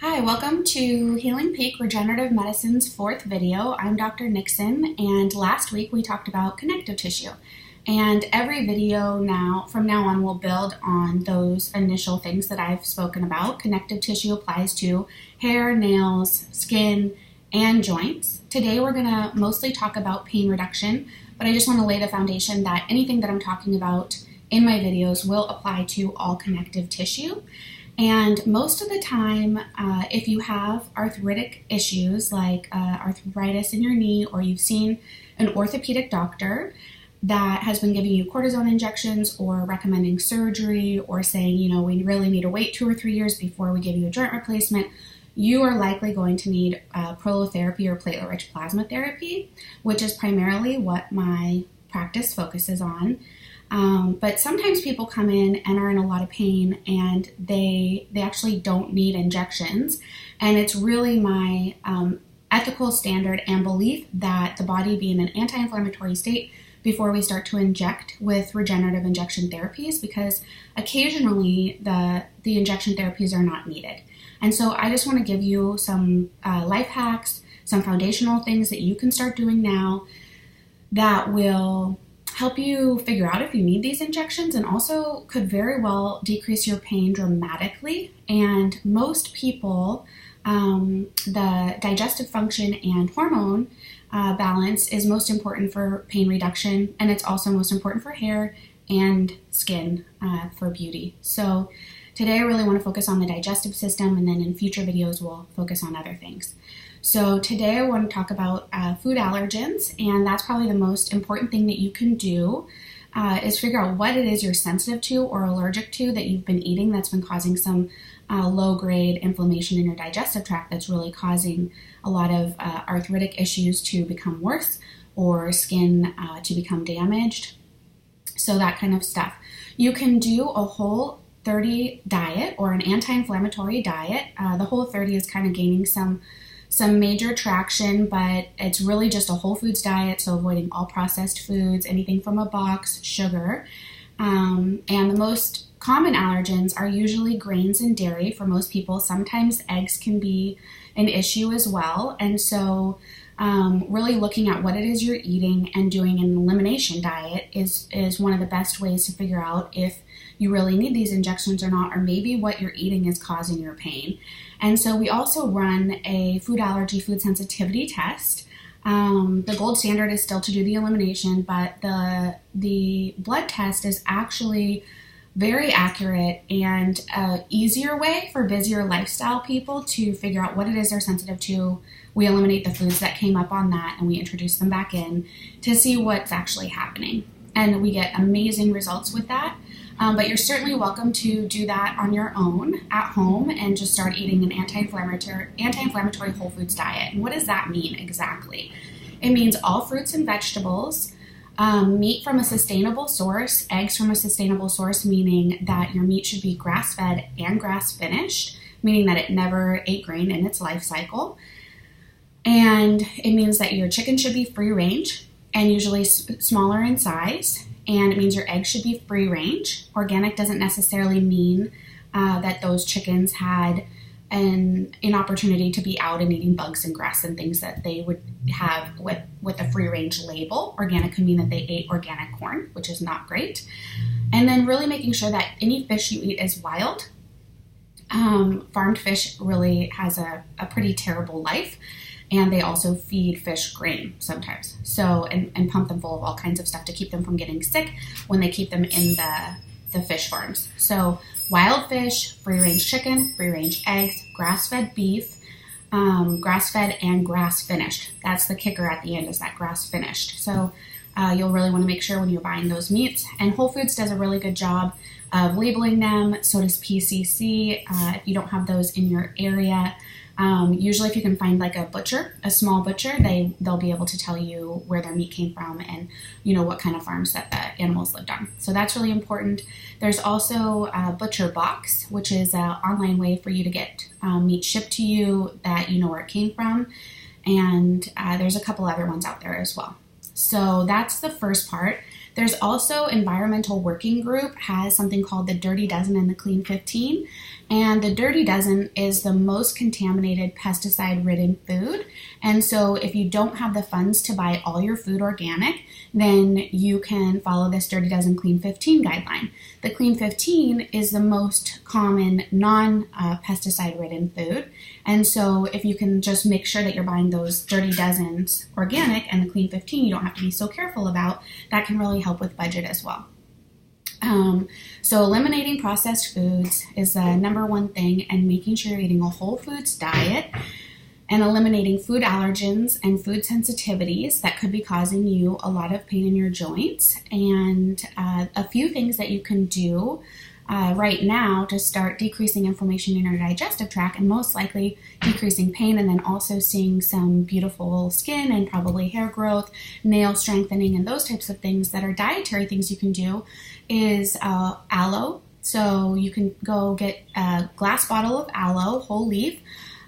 Hi, welcome to Healing Peak Regenerative Medicine's fourth video. I'm Dr. Nixon, and last week we talked about connective tissue. And every video from now on will build on those initial things that I've spoken about. Connective tissue applies to hair, nails, skin, and joints. Today we're going to mostly talk about pain reduction, but I just want to lay the foundation that anything that I'm talking about in my videos will apply to all connective tissue. And most of the time, if you have arthritic issues like arthritis in your knee, or you've seen an orthopedic doctor that has been giving you cortisone injections or recommending surgery or saying, we really need to wait 2 or 3 years before we give you a joint replacement, you are likely going to need prolotherapy or platelet-rich plasma therapy, which is primarily what my practice focuses on. But sometimes people come in and are in a lot of pain and they actually don't need injections. And it's really my ethical standard and belief that the body be in an anti-inflammatory state before we start to inject with regenerative injection therapies, because occasionally the injection therapies are not needed. And so I just want to give you some life hacks, some foundational things that you can start doing now that will help you figure out if you need these injections, and also could very well decrease your pain dramatically. And most people, the digestive function and hormone balance is most important for pain reduction, and it's also most important for hair and skin for beauty. So today I really want to focus on the digestive system, and then in future videos we'll focus on other things. So today I want to talk about food allergens, and that's probably the most important thing that you can do is figure out what it is you're sensitive to or allergic to that you've been eating that's been causing some low-grade inflammation in your digestive tract that's really causing a lot of arthritic issues to become worse or skin to become damaged. So that kind of stuff. You can do a Whole 30 diet or an anti-inflammatory diet. The Whole 30 is kind of gaining some major traction, but it's really just a whole foods diet, so avoiding all processed foods, anything from a box, sugar. And the most common allergens are usually grains and dairy for most people. Sometimes eggs can be an issue as well. And so really looking at what it is you're eating and doing an elimination diet is one of the best ways to figure out if you really need these injections or not, or maybe what you're eating is causing your pain. And so we also run a food allergy, food sensitivity test. The gold standard is still to do the elimination, but the blood test is actually very accurate and an easier way for busier lifestyle people to figure out what it is they're sensitive to. We eliminate the foods that came up on that and we introduce them back in to see what's actually happening. And we get amazing results with that. But you're certainly welcome to do that on your own at home and just start eating an anti-inflammatory whole foods diet. And what does that mean exactly? It means all fruits and vegetables, meat from a sustainable source, eggs from a sustainable source, meaning that your meat should be grass-fed and grass-finished, meaning that it never ate grain in its life cycle. And it means that your chicken should be free-range and usually smaller in size. And it means your eggs should be free range. Organic doesn't necessarily mean that those chickens had an opportunity to be out and eating bugs and grass and things that they would have with a free range label. Organic could mean that they ate organic corn, which is not great. And then really making sure that any fish you eat is wild. Farmed fish really has a pretty terrible life. And they also feed fish grain sometimes. So, and pump them full of all kinds of stuff to keep them from getting sick when they keep them in the fish farms. So wild fish, free-range chicken, free-range eggs, grass-fed beef, grass-fed and grass-finished. That's the kicker at the end, is that grass-finished. So you'll really want to make sure when you're buying those meats. And Whole Foods does a really good job of labeling them. So does PCC. If you don't have those in your area, usually if you can find like a small butcher, they'll be able to tell you where their meat came from and what kind of farms that the animals lived on. So that's really important. There's also Butcher Box, which is an online way for you to get meat shipped to you that you know where it came from. And there's a couple other ones out there as well. So that's the first part. There's also Environmental Working Group has something called the Dirty Dozen and the Clean 15. And the Dirty Dozen is the most contaminated pesticide-ridden food. And so if you don't have the funds to buy all your food organic, then you can follow this Dirty Dozen Clean 15 guideline. The Clean 15 is the most common non-pesticide-ridden food. And so if you can just make sure that you're buying those Dirty Dozens organic and the Clean 15 you don't have to be so careful about, that can really help with budget as well. So eliminating processed foods is the number one thing, and making sure you're eating a whole foods diet, and eliminating food allergens and food sensitivities that could be causing you a lot of pain in your joints. And a few things that you can do right now to start decreasing inflammation in your digestive tract, and most likely decreasing pain, and then also seeing some beautiful skin and probably hair growth, nail strengthening, and those types of things that are dietary things you can do, is aloe. So you can go get a glass bottle of aloe, whole leaf,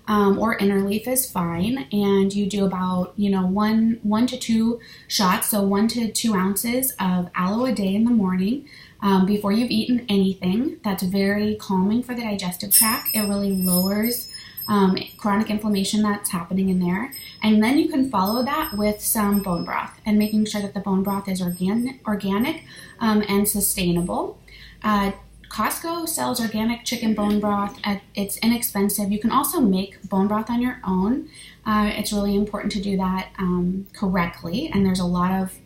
or inner leaf is fine, and you do about 1 to 2 shots, so 1 to 2 ounces of aloe a day in the morning before you've eaten anything. That's very calming for the digestive tract. It really lowers chronic inflammation that's happening in there. And then you can follow that with some bone broth, and making sure that the bone broth is organic and sustainable. Costco sells organic chicken bone broth. It's inexpensive. You can also make bone broth on your own. It's really important to do that correctly, and there's a lot of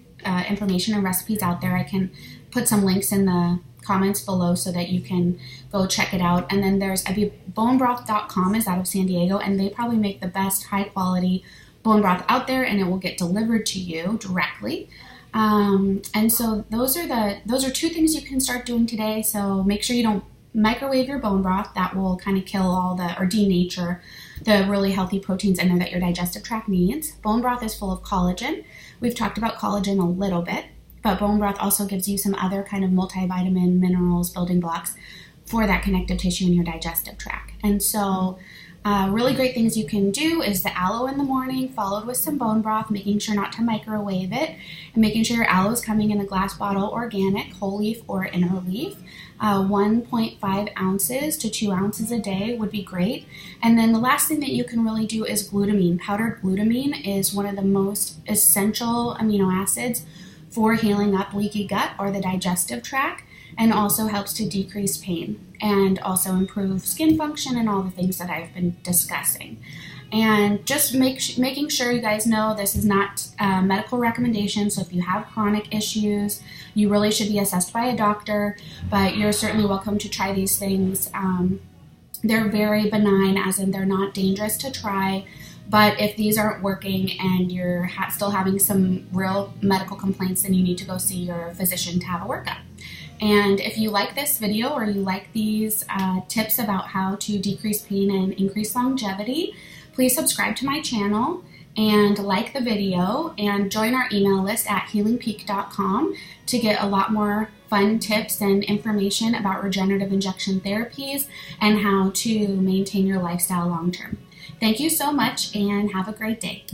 information and recipes out there. I can put some links in the comments below so that you can go check it out. And then there's bonebroth.com is out of San Diego, and they probably make the best high quality bone broth out there, and it will get delivered to you directly. And so those are 2 things you can start doing today. So make sure you don't microwave your bone broth. That will kind of kill or denature the really healthy proteins in there that your digestive tract needs. Bone broth is full of collagen. We've talked about collagen a little bit, but bone broth also gives you some other kind of multivitamin, minerals, building blocks for that connective tissue in your digestive tract. And so really great things you can do is the aloe in the morning, followed with some bone broth, making sure not to microwave it, and making sure your aloe is coming in a glass bottle, organic, whole leaf or inner leaf. 1.5 ounces to 2 ounces a day would be great. And then the last thing that you can really do is glutamine. Powdered glutamine is one of the most essential amino acids for healing up leaky gut or the digestive tract, and also helps to decrease pain and also improve skin function and all the things that I've been discussing. And just making sure you guys know this is not a medical recommendation. So if you have chronic issues, you really should be assessed by a doctor, but you're certainly welcome to try these things. They're very benign, as in they're not dangerous to try. But if these aren't working and you're still having some real medical complaints, then you need to go see your physician to have a workup. And if you like this video, or you like these tips about how to decrease pain and increase longevity, please subscribe to my channel and like the video, and join our email list at healingpeak.com to get a lot more fun tips and information about regenerative injection therapies and how to maintain your lifestyle long term. Thank you so much, and have a great day.